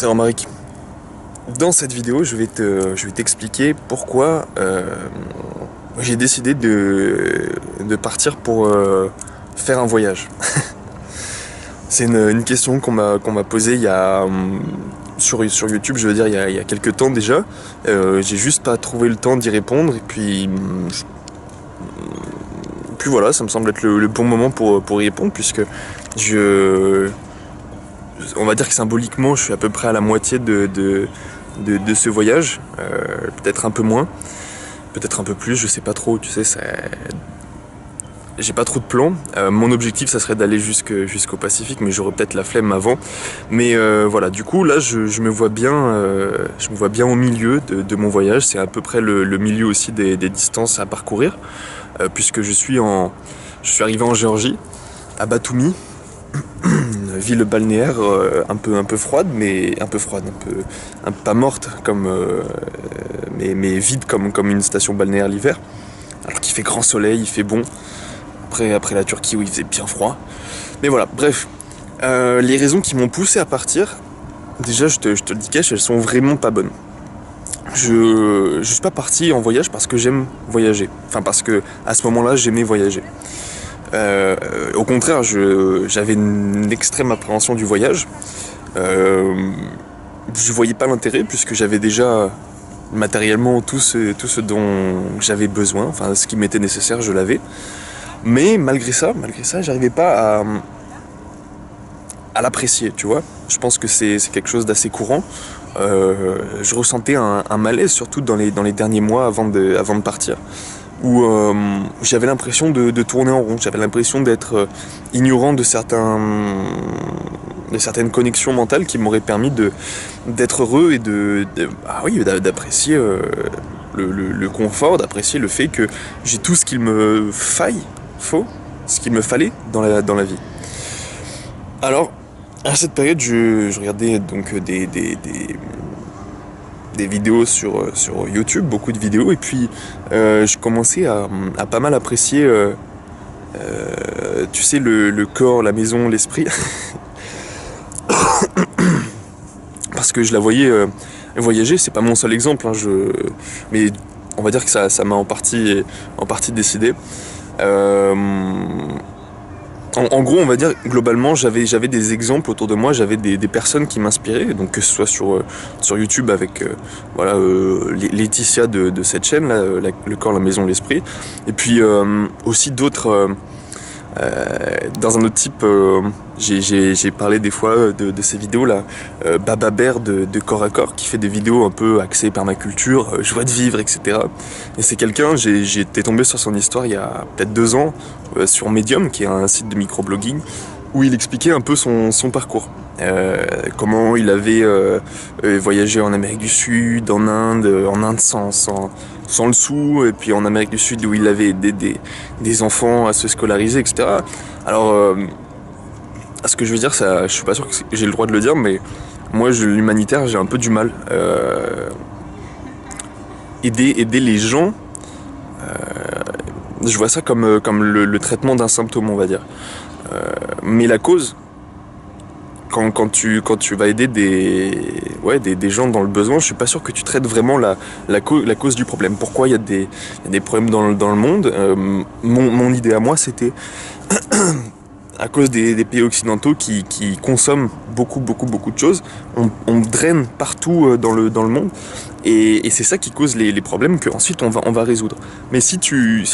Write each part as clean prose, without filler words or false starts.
C'est Romaric. Dans cette vidéo, je vais t'expliquer pourquoi j'ai décidé de partir pour faire un voyage. C'est une question qu'on m'a posée il y a sur YouTube, je veux dire il y a quelques temps déjà. J'ai juste pas trouvé le temps d'y répondre et puis voilà, ça me semble être le bon moment pour y répondre puisque on va dire que symboliquement, je suis à peu près à la moitié de ce voyage, peut-être un peu moins, peut-être un peu plus, je sais pas trop, tu sais, j'ai pas trop de plans. Mon objectif, ça serait d'aller jusqu'au Pacifique, mais j'aurais peut-être la flemme avant. Mais voilà, du coup, là, je me vois bien au milieu de mon voyage. C'est à peu près le milieu aussi des distances à parcourir, puisque je suis arrivé en Géorgie, à Batumi. Une ville balnéaire un peu froide, mais pas morte mais vide comme une station balnéaire l'hiver. Alors qu'il fait grand soleil, il fait bon. Après la Turquie où il faisait bien froid. Mais voilà, bref. Les raisons qui m'ont poussé à partir, déjà je te le dis cash, elles sont vraiment pas bonnes. Je suis pas parti en voyage parce que j'aime voyager. Enfin parce que à ce moment-là j'aimais voyager. Au contraire, j'avais une extrême appréhension du voyage. Je voyais pas l'intérêt puisque j'avais déjà matériellement tout ce dont j'avais besoin, enfin ce qui m'était nécessaire, je l'avais. Mais malgré ça, j'arrivais pas à l'apprécier, tu vois. Je pense que c'est quelque chose d'assez courant. Je ressentais un malaise, surtout dans les derniers mois avant de partir, où j'avais l'impression de tourner en rond, j'avais l'impression d'être ignorant de certaines connexions mentales qui m'auraient permis d'être heureux et d'apprécier le confort, d'apprécier le fait que j'ai tout ce qu'il me ce qu'il me fallait dans la vie. Alors, à cette période, je regardais donc des vidéos sur YouTube, beaucoup de vidéos, et puis je commençais à pas mal apprécier, tu sais, le corps, la maison, l'esprit, parce que je la voyais voyager. C'est pas mon seul exemple, hein, mais on va dire que ça m'a en partie décidé. En gros, on va dire, globalement, j'avais des exemples autour de moi, j'avais des personnes qui m'inspiraient, donc que ce soit sur YouTube avec Laetitia de cette chaîne, là, le corps, la maison, l'esprit, et puis aussi d'autres, dans un autre type, j'ai parlé des fois de ces vidéos-là, Baba Bear de Corps à Corps, qui fait des vidéos un peu axées permaculture, joie de vivre, etc. Et c'est quelqu'un, j'étais tombé sur son histoire il y a peut-être 2 ans, sur Medium, qui est un site de microblogging, où il expliquait un peu son parcours. Comment il avait voyagé en Amérique du Sud, en Inde sans le sou, et puis en Amérique du Sud où il avait aidé des enfants à se scolariser, etc. Alors, ce que je veux dire, je suis pas sûr que j'ai le droit de le dire, mais moi, l'humanitaire, j'ai un peu du mal. Aider les gens, je vois ça comme le traitement d'un symptôme, on va dire. Mais la cause, quand tu vas aider des gens dans le besoin, je suis pas sûr que tu traites vraiment la cause du problème. Pourquoi il y a des problèmes dans le monde. Mon idée à moi, c'était à cause des pays occidentaux qui consomment beaucoup de choses. On draine partout dans le monde, et c'est ça qui cause les problèmes qu'ensuite on va résoudre. Mais si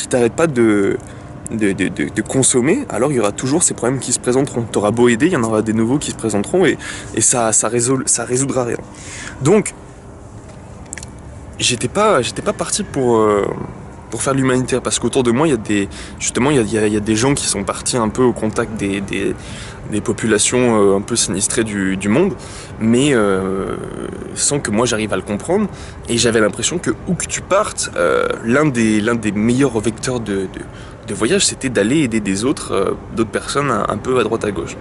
t'arrêtes pas de consommer, alors il y aura toujours ces problèmes qui se présenteront. T'auras beau aider, il y en aura des nouveaux qui se présenteront, et ça résoudra rien. Donc j'étais pas parti pour faire de l'humanitaire, parce qu'autour de moi il y a des gens qui sont partis un peu au contact des populations un peu sinistrées du monde, mais sans que moi j'arrive à le comprendre. Et j'avais l'impression que où que tu partes, l'un des meilleurs vecteurs de voyage, c'était d'aller aider d'autres personnes un peu à droite à gauche.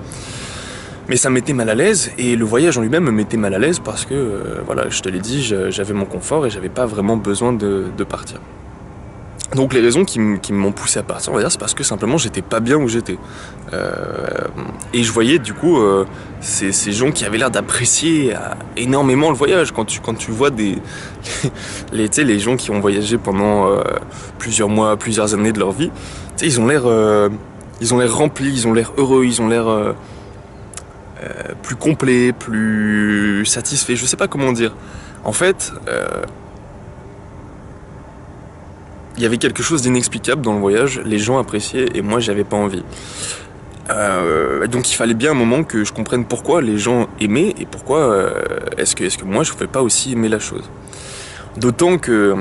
Mais ça me mettait mal à l'aise, et le voyage en lui-même me mettait mal à l'aise parce que, voilà, je te l'ai dit, j'avais mon confort et j'avais pas vraiment besoin de partir. Donc les raisons qui m'ont poussé à partir, on va dire, c'est parce que simplement j'étais pas bien où j'étais. Et je voyais du coup ces gens qui avaient l'air d'apprécier énormément le voyage. Quand tu vois tu sais, les gens qui ont voyagé pendant plusieurs mois, plusieurs années de leur vie, tu sais, ils ont l'air remplis, ils ont l'air heureux, ils ont l'air plus complets, plus satisfaits. Je sais pas comment dire. En fait, il y avait quelque chose d'inexplicable dans le voyage, les gens appréciaient et moi j'avais pas envie. Donc il fallait bien un moment que je comprenne pourquoi les gens aimaient et pourquoi est-ce que moi je pouvais pas aussi aimer la chose. D'autant que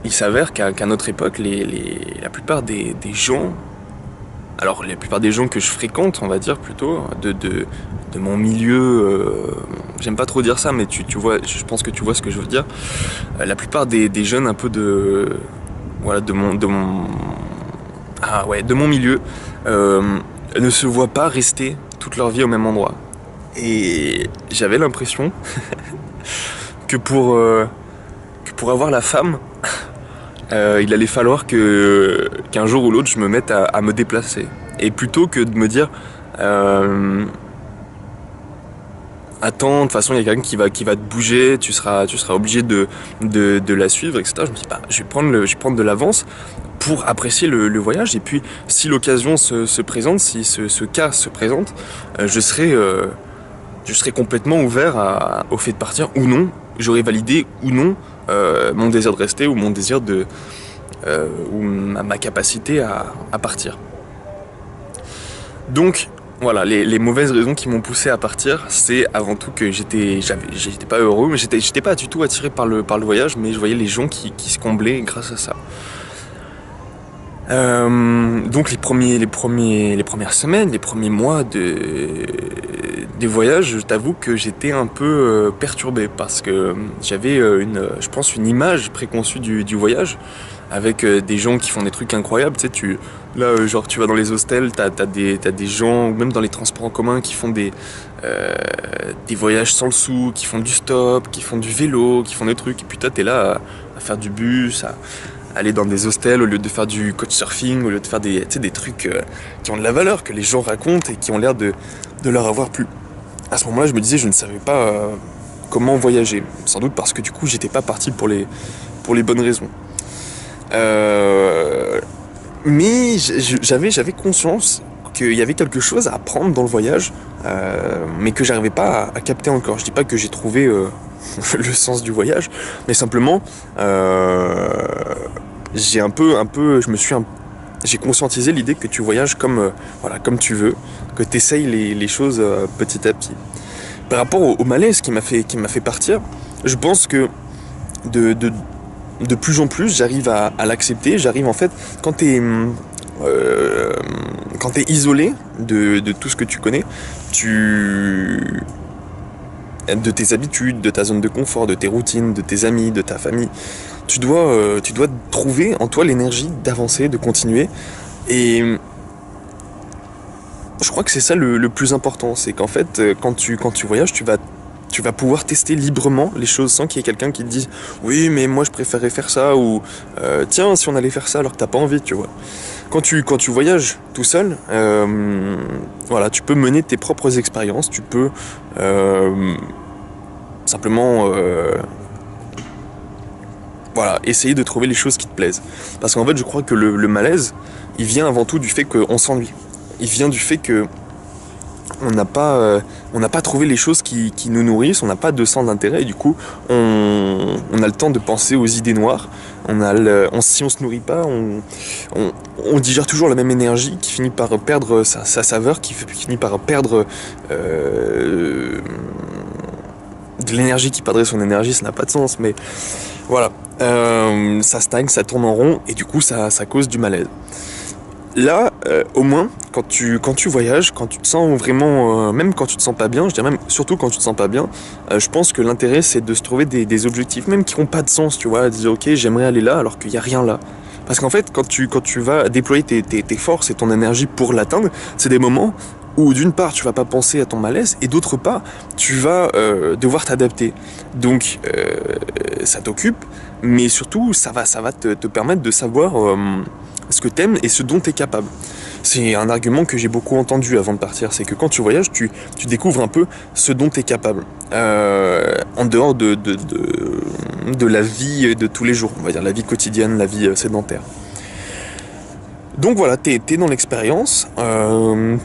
il s'avère qu'à notre époque, la plupart des gens, alors la plupart des gens que je fréquente, on va dire plutôt, de mon milieu, j'aime pas trop dire ça, mais tu vois, je pense que tu vois ce que je veux dire. La plupart des jeunes un peu voilà, de mon milieu, ne se voient pas rester toute leur vie au même endroit. Et j'avais l'impression que pour avoir la femme, il allait falloir qu'un jour ou l'autre je me mette à me déplacer. Et plutôt que de me dire attends, de toute façon il y a quelqu'un qui va te bouger, tu seras obligé de la suivre, etc. Je me dis je vais prendre de l'avance pour apprécier le voyage, et puis si l'occasion se présente, si ce cas se présente, je serai complètement ouvert au fait de partir ou non, j'aurai validé ou non mon désir de rester ou mon désir ou ma capacité à partir. Donc voilà, les mauvaises raisons qui m'ont poussé à partir, c'est avant tout que j'étais pas heureux, mais j'étais pas du tout attiré par le voyage, mais je voyais les gens qui se comblaient grâce à ça. Donc les premières semaines, les premiers mois des voyages, je t'avoue que j'étais un peu perturbé parce que j'avais je pense une image préconçue du voyage avec des gens qui font des trucs incroyables. Tu sais, genre tu vas dans les hostels, t'as des gens, ou même dans les transports en commun, qui font des voyages sans le sou, qui font du stop, qui font du vélo, qui font des trucs, et puis toi t'es là à faire du bus, à aller dans des hostels au lieu de faire du couchsurfing, au lieu de faire des trucs qui ont de la valeur, que les gens racontent et qui ont l'air de leur avoir plu. À ce moment-là, je me disais, je ne savais pas comment voyager. Sans doute parce que du coup, j'étais pas parti pour les bonnes raisons. Mais j'avais conscience qu'il y avait quelque chose à apprendre dans le voyage, mais que j'arrivais pas à capter encore. Je dis pas que j'ai trouvé le sens du voyage, mais simplement j'ai conscientisé l'idée que tu voyages comme tu veux, que tu essayes les choses petit à petit. Par rapport au malaise qui m'a fait partir, je pense que de plus en plus j'arrive à l'accepter. J'arrive en fait, quand t'es isolé de tout ce que tu connais, de tes habitudes, de ta zone de confort, de tes routines, de tes amis, de ta famille, tu dois trouver en toi l'énergie d'avancer, de continuer. Et je crois que c'est ça le plus important, c'est qu'en fait quand tu voyages, tu vas pouvoir tester librement les choses sans qu'il y ait quelqu'un qui te dise oui mais moi je préférerais faire ça, ou tiens si on allait faire ça alors que t'as pas envie, tu vois. Quand tu voyages tout seul, voilà, tu peux mener tes propres expériences, tu peux simplement voilà, essayer de trouver les choses qui te plaisent. Parce qu'en fait je crois que le malaise, il vient avant tout du fait qu'on s'ennuie. Il vient du fait que on n'a pas trouvé les choses qui nous nourrissent, on n'a pas de centre d'intérêt, et du coup on a le temps de penser aux idées noires. Si on se nourrit pas, on digère toujours la même énergie qui finit par perdre sa saveur, qui finit par perdre de l'énergie qui perdrait son énergie. Ça n'a pas de sens, mais voilà, ça stagne, ça tourne en rond, et du coup ça cause du malaise. Là, au moins, quand tu voyages, quand tu te sens vraiment, même quand tu te sens pas bien, je dirais même surtout quand tu te sens pas bien, je pense que l'intérêt c'est de se trouver des objectifs, même qui n'ont pas de sens, tu vois, de dire ok j'aimerais aller là alors qu'il n'y a rien là. Parce qu'en fait, quand tu vas déployer tes forces et ton énergie pour l'atteindre, c'est des moments où d'une part tu vas pas penser à ton malaise et d'autre part tu vas devoir t'adapter. Donc ça t'occupe, mais surtout ça va te permettre de savoir ce que t'aimes et ce dont t'es capable. C'est un argument que j'ai beaucoup entendu avant de partir, c'est que quand tu voyages, tu découvres un peu ce dont tu es capable, en dehors de la vie de tous les jours, on va dire la vie quotidienne, la vie sédentaire. Donc voilà, t'es dans l'expérience,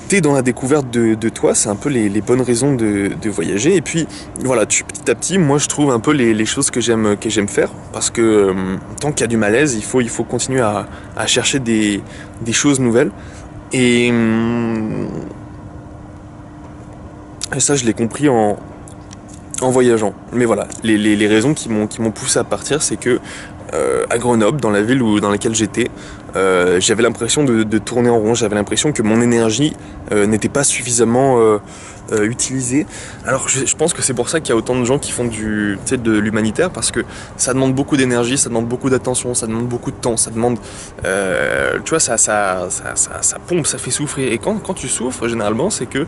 t'es dans la découverte de toi, c'est un peu les bonnes raisons de voyager. Et puis voilà, petit à petit, moi je trouve un peu les choses que j'aime faire, parce que tant qu'il y a du malaise, il faut continuer à chercher des choses nouvelles. Et ça, je l'ai compris en voyageant. Mais voilà, les raisons qui m'ont poussé à partir, c'est que à Grenoble, dans la ville dans laquelle j'étais, j'avais l'impression de tourner en rond. J'avais l'impression que mon énergie n'était pas suffisamment utilisée. Alors je pense que c'est pour ça qu'il y a autant de gens qui font de l'humanitaire, parce que ça demande beaucoup d'énergie, ça demande beaucoup d'attention, ça demande beaucoup de temps, ça demande, tu vois, ça pompe, ça fait souffrir. Et quand tu souffres, généralement, c'est que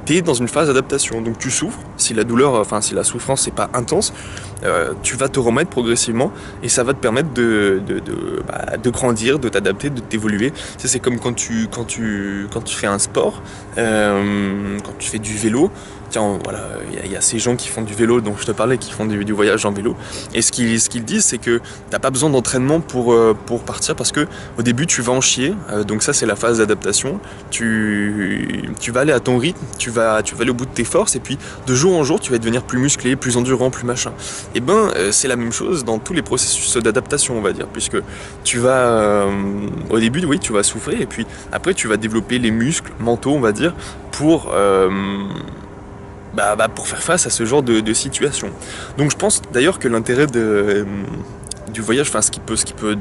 tu es dans une phase d'adaptation. Donc tu souffres, si la souffrance n'est pas intense, tu vas te remettre progressivement et ça va te permettre de grandir, de t'adapter, de t'évoluer. C'est comme quand tu fais un sport, quand tu fais du vélo. Tiens, voilà, il y a ces gens qui font du vélo dont je te parlais, qui font du voyage en vélo. Et ce qu'ils disent, c'est que t'as pas besoin d'entraînement pour partir, parce que au début tu vas en chier. Donc ça, c'est la phase d'adaptation. Tu vas aller à ton rythme, tu vas aller au bout de tes forces, et puis de jour en jour tu vas devenir plus musclé, plus endurant, plus machin. Et c'est la même chose dans tous les processus d'adaptation, on va dire, puisque tu vas au début, oui, tu vas souffrir, et puis après tu vas développer les muscles mentaux, on va dire, pour faire face à ce genre de situation. Donc je pense d'ailleurs que l'intérêt du voyage, enfin ce qui peut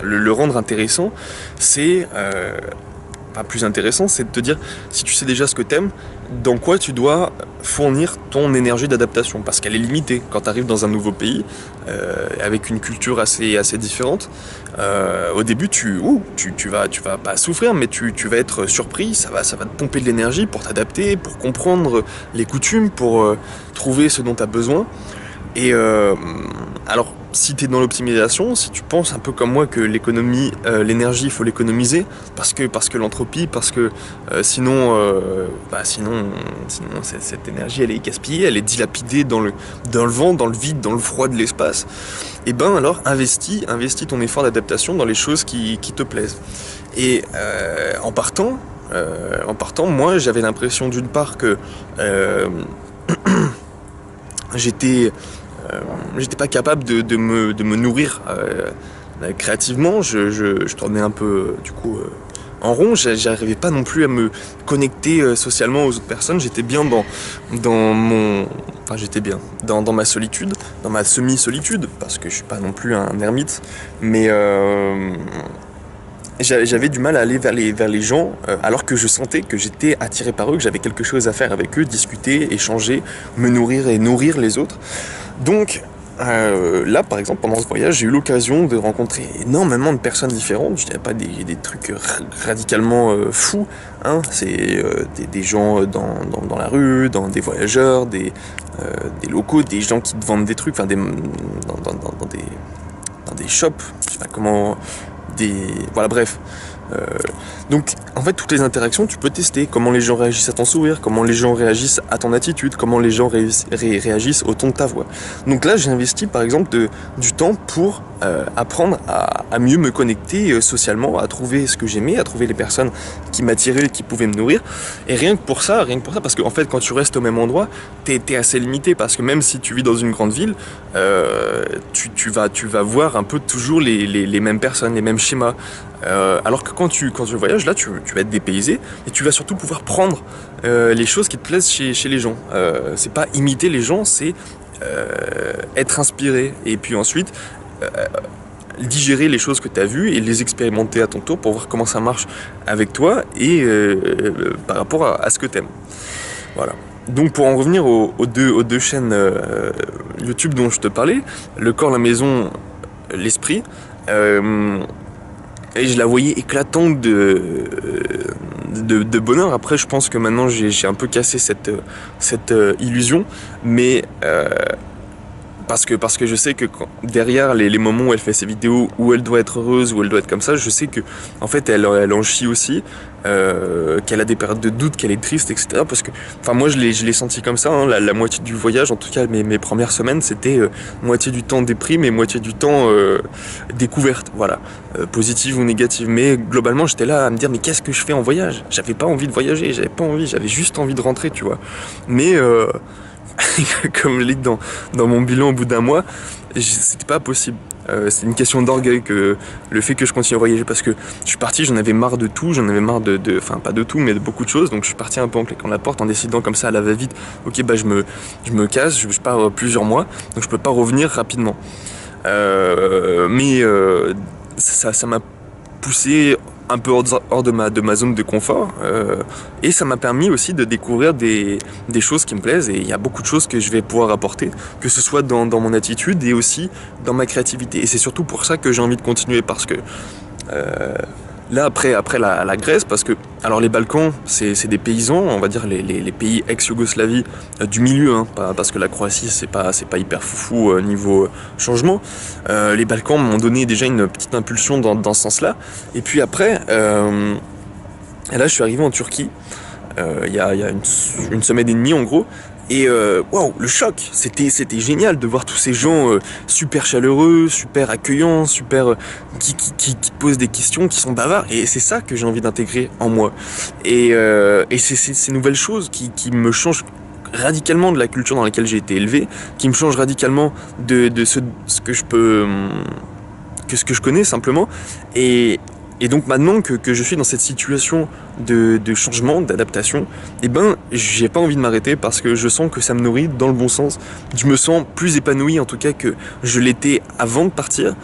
le rendre intéressant, c'est plus intéressant, c'est de te dire, si tu sais déjà ce que t'aimes, dans quoi tu dois fournir ton énergie d'adaptation, parce qu'elle est limitée quand tu arrives dans un nouveau pays, avec une culture assez différente. Au début, tu vas pas souffrir, mais tu vas être surpris, ça va te pomper de l'énergie pour t'adapter, pour comprendre les coutumes, pour trouver ce dont tu as besoin. Et alors, si tu es dans l'optimisation, si tu penses un peu comme moi que l'énergie, il faut l'économiser, parce que l'entropie, parce que sinon cette énergie, elle est gaspillée, elle est dilapidée dans le vent, dans le vide, dans le froid de l'espace. Et alors investis ton effort d'adaptation dans les choses qui te plaisent. Et en partant, moi j'avais l'impression d'une part que j'étais pas capable de me nourrir créativement. Je tournais un peu en rond. J'arrivais pas non plus à me connecter socialement aux autres personnes. J'étais bien dans ma solitude, dans ma semi-solitude, parce que je suis pas non plus un ermite, mais j'avais du mal à aller vers les gens, alors que je sentais que j'étais attiré par eux, que j'avais quelque chose à faire avec eux, discuter, échanger, me nourrir et nourrir les autres. Donc là, par exemple, pendant ce voyage, j'ai eu l'occasion de rencontrer énormément de personnes différentes. Je dirais pas des trucs radicalement fous, hein. C'est des gens dans la rue, des voyageurs, des locaux, des gens qui te vendent des trucs, enfin dans des shops, je sais pas comment, voilà, bref. Donc en fait, toutes les interactions, tu peux tester comment les gens réagissent à ton sourire, comment les gens réagissent à ton attitude, comment les gens réagissent au ton de ta voix. Donc là, j'ai investi par exemple du temps pour apprendre à mieux me connecter socialement, à trouver ce que j'aimais, à trouver les personnes qui m'attiraient, qui pouvaient me nourrir. Et rien que pour ça, parce qu'en fait, quand tu restes au même endroit, t'es assez limité, parce que même si tu vis dans une grande ville, tu vas voir un peu toujours les mêmes personnes, les mêmes schémas. Alors que quand tu voyages, là, tu vas être dépaysé, et tu vas surtout pouvoir prendre les choses qui te plaisent chez les gens. C'est pas imiter les gens, c'est être inspiré, et puis ensuite digérer les choses que tu as vues et les expérimenter à ton tour pour voir comment ça marche avec toi et par rapport à ce que tu aimes. Voilà. Donc pour en revenir aux deux chaînes YouTube dont je te parlais, Le Corps, la Maison, l'Esprit, et je la voyais éclatante de bonheur. Après, je pense que maintenant j'ai un peu cassé cette illusion, mais parce que je sais que derrière les moments où elle fait ses vidéos, où elle doit être heureuse, où elle doit être comme ça, je sais que en fait elle en chie aussi, qu'elle a des périodes de doute, qu'elle est triste, etc. Parce que, enfin moi je l'ai senti comme ça, hein, la moitié du voyage, en tout cas mes premières semaines, c'était moitié du temps déprime et moitié du temps découverte, voilà, positive ou négative. Mais globalement j'étais là à me dire mais qu'est-ce que je fais en voyage? J'avais pas envie de voyager, j'avais juste envie de rentrer, tu vois. Mais comme je l'ai dit dans mon bilan au bout d'un mois, c'était pas possible. C'est une question d'orgueil que le fait que je continue à voyager, parce que je suis parti, j'en avais marre de tout, j'en avais marre enfin pas de tout, mais de beaucoup de choses. Donc je suis parti un peu en claquant la porte, en décidant comme ça à la va-vite, ok bah je me casse, je pars plusieurs mois, donc je peux pas revenir rapidement. Mais ça m'a poussé un peu hors de ma zone de confort, et ça m'a permis aussi de découvrir des choses qui me plaisent, et il y a beaucoup de choses que je vais pouvoir apporter, que ce soit dans mon attitude et aussi dans ma créativité, et c'est surtout pour ça que j'ai envie de continuer, parce que là après la Grèce, parce que alors les Balkans c'est des paysans, on va dire les pays ex-Yougoslavie du milieu, hein, parce que la Croatie c'est pas hyper foufou niveau changement. Les Balkans m'ont donné déjà une petite impulsion dans ce sens-là, et puis après et là je suis arrivé en Turquie il y a une semaine et demie en gros. Et waouh, le choc, c'était génial de voir tous ces gens super chaleureux, super accueillants, super qui posent des questions, qui sont bavards. Et c'est ça que j'ai envie d'intégrer en moi. Et c'est ces nouvelles choses qui me changent radicalement de la culture dans laquelle j'ai été élevé, qui me changent radicalement de ce que je peux, que ce que je connais simplement. Et donc maintenant que je suis dans cette situation de changement, d'adaptation, eh ben j'ai pas envie de m'arrêter, parce que je sens que ça me nourrit dans le bon sens. Je me sens plus épanoui en tout cas que je l'étais avant de partir.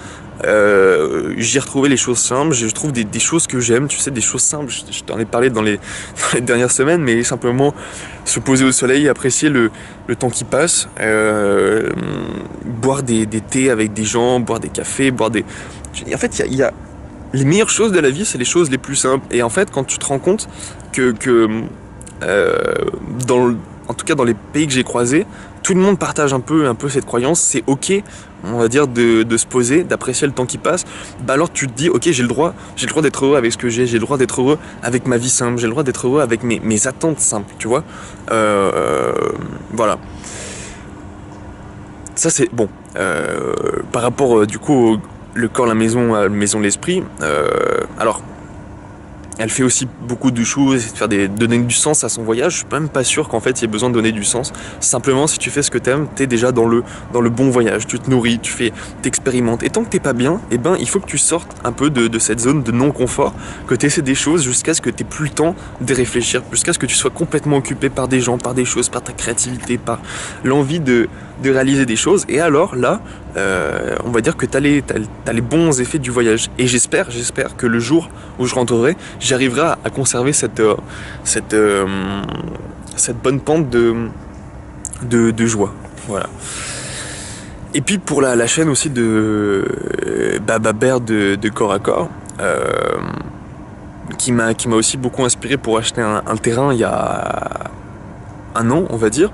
J'ai retrouvé les choses simples, je trouve des choses que j'aime, tu sais, des choses simples. Je t'en ai parlé dans les dernières semaines, mais simplement se poser au soleil, apprécier le temps qui passe, boire des thés avec des gens, boire des cafés, En fait, il y a les meilleures choses de la vie, c'est les choses les plus simples. Et en fait, quand tu te rends compte que en tout cas dans les pays que j'ai croisés, tout le monde partage un peu cette croyance. C'est ok, on va dire, de se poser, d'apprécier le temps qui passe. Bah alors tu te dis, ok, j'ai le droit d'être heureux avec ce que j'ai le droit d'être heureux avec ma vie simple, j'ai le droit d'être heureux avec mes attentes simples, tu vois. Voilà. Ça c'est bon. Par rapport du coup le corps, la maison, l'esprit. Alors, elle fait aussi beaucoup de choses, de donner du sens à son voyage. Je suis même pas sûr qu'en fait il y ait besoin de donner du sens. Simplement, si tu fais ce que t'aimes, t'es déjà dans le bon voyage. Tu te nourris, t'expérimentes. Et tant que t'es pas bien, eh ben il faut que tu sortes un peu de cette zone de non-confort, que tu essaies des choses jusqu'à ce que t'aies plus le temps de réfléchir, jusqu'à ce que tu sois complètement occupé par des gens, par des choses, par ta créativité, par l'envie de réaliser des choses. Et alors là, on va dire que t'as les bons effets du voyage. Et j'espère que le jour où je rentrerai, j'arriverai à conserver cette bonne pente de joie. Voilà. Et puis pour la chaîne aussi de Baber de Corps à Corps, qui m'a aussi beaucoup inspiré pour acheter un terrain il y a un an, on va dire,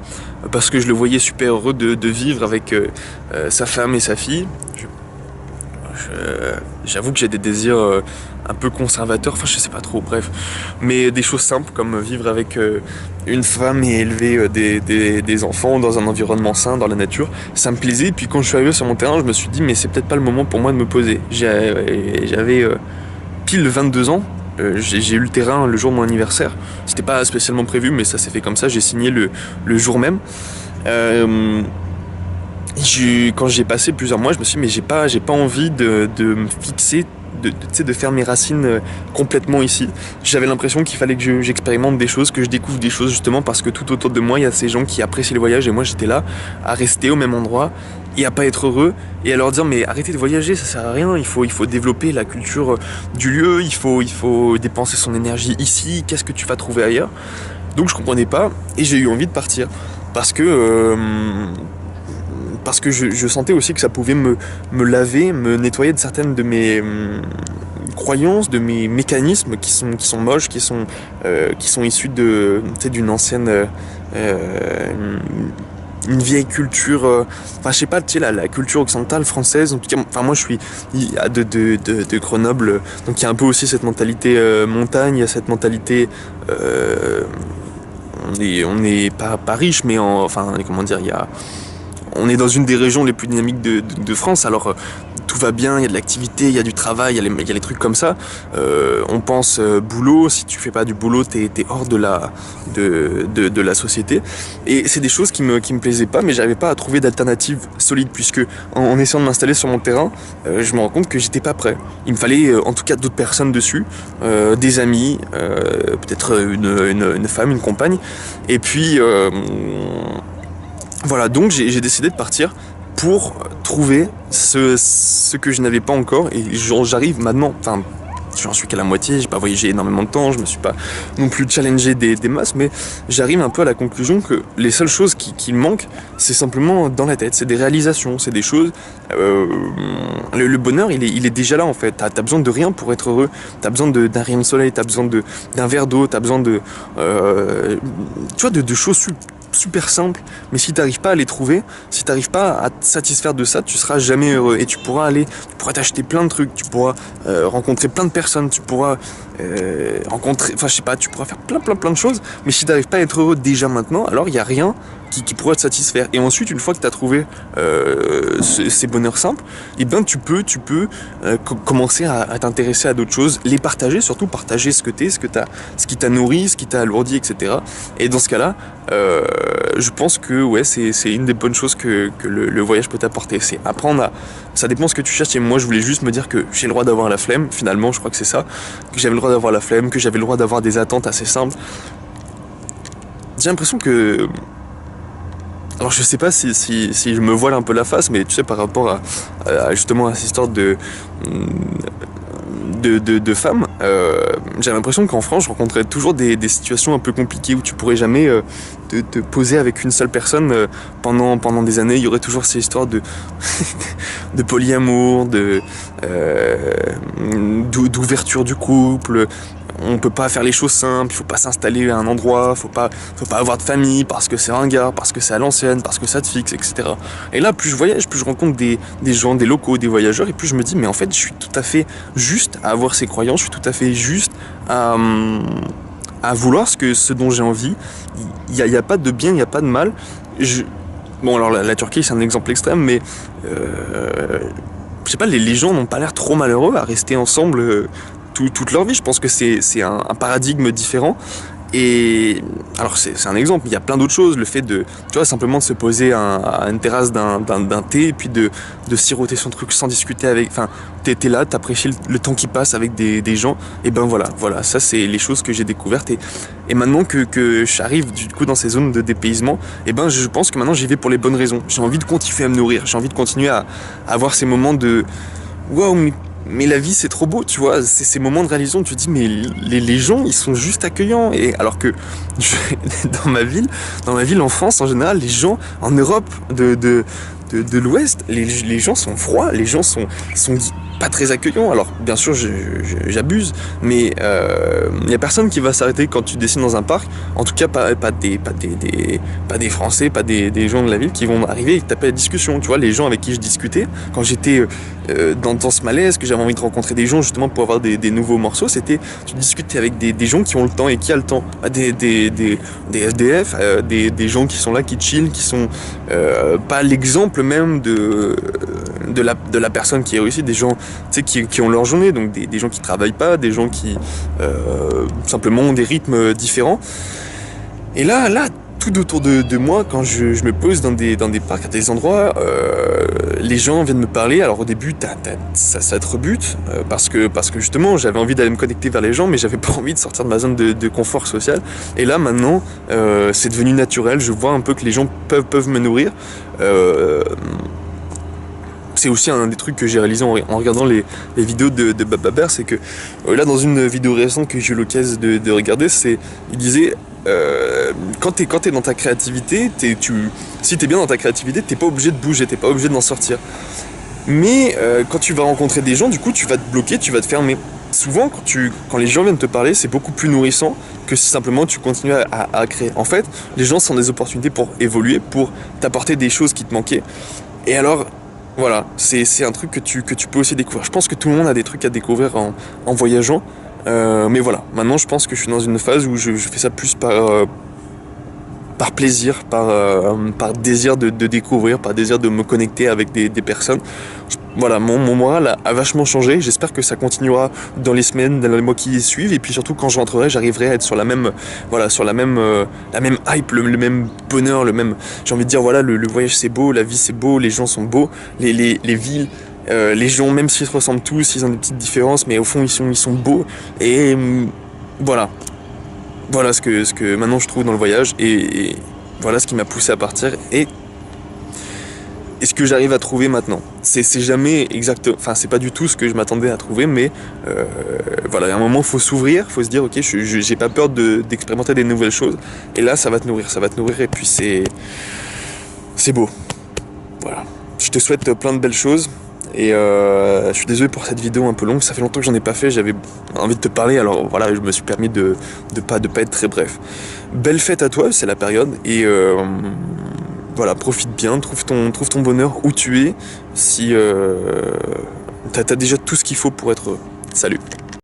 parce que je le voyais super heureux de vivre avec sa femme et sa fille. J'avoue que j'ai des désirs un peu conservateurs, enfin je sais pas trop, bref, mais des choses simples comme vivre avec une femme et élever des enfants dans un environnement sain, dans la nature, ça me plaisait. Et puis quand je suis arrivé sur mon terrain, je me suis dit mais c'est peut-être pas le moment pour moi de me poser. J'avais pile 22 ans. J'ai eu le terrain le jour de mon anniversaire. C'était pas spécialement prévu, mais ça s'est fait comme ça. J'ai signé le jour même. Quand j'ai passé plusieurs mois, je me suis dit mais j'ai pas envie de me fixer, de faire mes racines complètement ici. J'avais l'impression qu'il fallait que j'expérimente des choses, que je découvre des choses, justement parce que tout autour de moi il y a ces gens qui apprécient le voyage, et moi j'étais là à rester au même endroit et à pas être heureux, et à leur dire mais arrêtez de voyager, ça sert à rien, il faut développer la culture du lieu, il faut dépenser son énergie ici, qu'est-ce que tu vas trouver ailleurs? Donc je comprenais pas, et j'ai eu envie de partir parce que je sentais aussi que ça pouvait me laver, me nettoyer de certaines de mes croyances, de mes mécanismes qui sont moches, qui sont issus de, tu sais, d'une ancienne, une vieille culture, enfin je sais pas, tu sais, la culture occidentale française, en tout cas, enfin moi je suis de Grenoble, donc il y a un peu aussi cette mentalité montagne, il y a cette mentalité, on est pas riche, mais enfin comment dire, on est dans une des régions les plus dynamiques de France, alors tout va bien, il y a de l'activité, il y a du travail, il y a les trucs comme ça. On pense boulot, si tu fais pas du boulot, t'es hors de la société. Et c'est des choses qui me plaisaient pas, mais j'avais pas à trouver d'alternative solide, puisque en essayant de m'installer sur mon terrain, je me rends compte que j'étais pas prêt. Il me fallait en tout cas d'autres personnes dessus, des amis, peut-être une femme, une compagne, et puis voilà, donc j'ai décidé de partir pour trouver ce que je n'avais pas encore, et j'arrive maintenant, enfin j'en suis qu'à la moitié, j'ai pas voyagé énormément de temps, je me suis pas non plus challengé des masses, mais j'arrive un peu à la conclusion que les seules choses qui me manquent, c'est simplement dans la tête, c'est des réalisations, c'est des choses, le bonheur il est déjà là en fait, t'as besoin de rien pour être heureux, t'as besoin d'un rayon de soleil, t'as besoin d'un verre d'eau, t'as besoin tu vois, de choses super simple, mais si t'arrives pas à les trouver, si t'arrives pas à te satisfaire de ça, tu seras jamais heureux, et tu pourras t'acheter plein de trucs, tu pourras rencontrer plein de personnes, tu pourras rencontrer, enfin je sais pas, tu pourras faire plein de choses, mais si t'arrives pas à être heureux déjà maintenant, alors il y a rien qui pourrait te satisfaire. Et ensuite, une fois que tu as trouvé ces bonheurs simples, et ben tu peux commencer à t'intéresser à d'autres choses, les partager, surtout partager ce que t'es, ce qui t'a nourri, ce qui t'a alourdi, etc. Et dans ce cas-là, je pense que ouais, c'est une des bonnes choses que le voyage peut t'apporter. C'est apprendre ça dépend ce que tu cherches. Et moi, je voulais juste me dire que j'ai le droit d'avoir la flemme. Finalement, je crois que c'est ça, que j'avais le droit d'avoir la flemme, que j'avais le droit d'avoir des attentes assez simples. J'ai l'impression que, alors je sais pas si je me voile un peu la face, mais tu sais, par rapport à justement à cette histoire de femmes, j'ai l'impression qu'en France je rencontrais toujours des situations un peu compliquées où tu pourrais jamais te poser avec une seule personne pendant des années. Il y aurait toujours ces histoires de polyamour, d'ouverture du couple. On peut pas faire les choses simples, il faut pas s'installer à un endroit, faut pas avoir de famille parce que c'est ringard, parce que c'est à l'ancienne, parce que ça te fixe, etc. Et là, plus je voyage, plus je rencontre des gens, des locaux, des voyageurs, et plus je me dis, mais en fait, je suis tout à fait juste à avoir ces croyances, je suis tout à fait juste à vouloir ce dont j'ai envie. Il y a pas de bien, il y a pas de mal. Bon, alors la Turquie, c'est un exemple extrême, mais je sais pas, les gens n'ont pas l'air trop malheureux à rester ensemble toute leur vie. Je pense que c'est un paradigme différent. Et alors c'est un exemple, il y a plein d'autres choses, le fait tu vois, simplement de se poser à une terrasse d'un thé, et puis de siroter son truc sans discuter avec, enfin t'es là, t'apprécies le temps qui passe avec des gens, et ben voilà, ça c'est les choses que j'ai découvertes, et maintenant que j'arrive du coup dans ces zones de dépaysement, et ben je pense que maintenant j'y vais pour les bonnes raisons. J'ai envie de continuer à me nourrir, j'ai envie de continuer à avoir ces moments de waouh, mais la vie c'est trop beau, tu vois, c'est ces moments de réalisation où tu te dis mais les gens ils sont juste accueillants, et alors que dans ma ville en France en général, les gens en Europe de l'Ouest, les gens sont froids, les gens sont pas très accueillants. Alors bien sûr j'abuse, mais il y a personne qui va s'arrêter quand tu dessines dans un parc, en tout cas pas des Français, pas des gens de la ville qui vont arriver et taper la discussion. Tu vois, les gens avec qui je discutais quand j'étais dans ce malaise, que j'avais envie de rencontrer des gens justement pour avoir des nouveaux morceaux, c'était tu discutais avec des gens qui ont le temps, et qui a le temps, des SDF, des gens qui sont là, qui chill, qui sont pas l'exemple même de la personne qui est réussie, des gens tu sais, qui ont leur journée, donc des gens qui travaillent pas, des gens qui simplement ont des rythmes différents. Et là tout autour de moi, quand je me pose dans des parcs, à des endroits, les gens viennent me parler. Alors au début ça te rebute, parce que justement j'avais envie d'aller me connecter vers les gens, mais j'avais pas envie de sortir de ma zone de confort social. Et là maintenant c'est devenu naturel, je vois un peu que les gens peuvent me nourrir. C'est aussi un des trucs que j'ai réalisé en regardant les vidéos de Bababer, c'est que là dans une vidéo récente que j'ai eu l'occasion de regarder, il disait quand t'es dans ta créativité, si t'es bien dans ta créativité, t'es pas obligé de bouger, t'es pas obligé d'en sortir. Mais quand tu vas rencontrer des gens, du coup tu vas te bloquer, tu vas te fermer. souvent quand les gens viennent te parler, c'est beaucoup plus nourrissant que si simplement tu continues à créer. En fait, les gens sont des opportunités pour évoluer, pour t'apporter des choses qui te manquaient. Et alors, voilà, c'est un truc que tu peux aussi découvrir. Je pense que tout le monde a des trucs à découvrir en voyageant. Mais voilà, maintenant je pense que je suis dans une phase où je fais ça plus par plaisir, par désir de découvrir, par désir de me connecter avec des personnes. Voilà, mon moral a vachement changé. J'espère que ça continuera dans les semaines, dans les mois qui suivent. Et puis surtout, quand je rentrerai, j'arriverai à être sur la même, voilà, sur la même hype, le même bonheur, j'ai envie de dire, voilà, le voyage c'est beau, la vie c'est beau, les gens sont beaux, les villes, les gens, même s'ils se ressemblent tous, ils ont des petites différences, mais au fond, ils sont beaux. Et voilà. Voilà ce que maintenant je trouve dans le voyage et voilà ce qui m'a poussé à partir et ce que j'arrive à trouver maintenant. C'est jamais exact, enfin c'est pas du tout ce que je m'attendais à trouver, mais voilà, à un moment faut s'ouvrir, faut se dire ok, j'ai pas peur d'expérimenter des nouvelles choses et là ça va te nourrir et puis c'est beau. Voilà. Je te souhaite plein de belles choses. Et je suis désolé pour cette vidéo un peu longue, ça fait longtemps que j'en ai pas fait, j'avais envie de te parler, alors voilà, je me suis permis de pas être très bref. Belle fête à toi, c'est la période, et voilà, profite bien, trouve ton bonheur où tu es, si t'as déjà tout ce qu'il faut pour être heureux. Salut.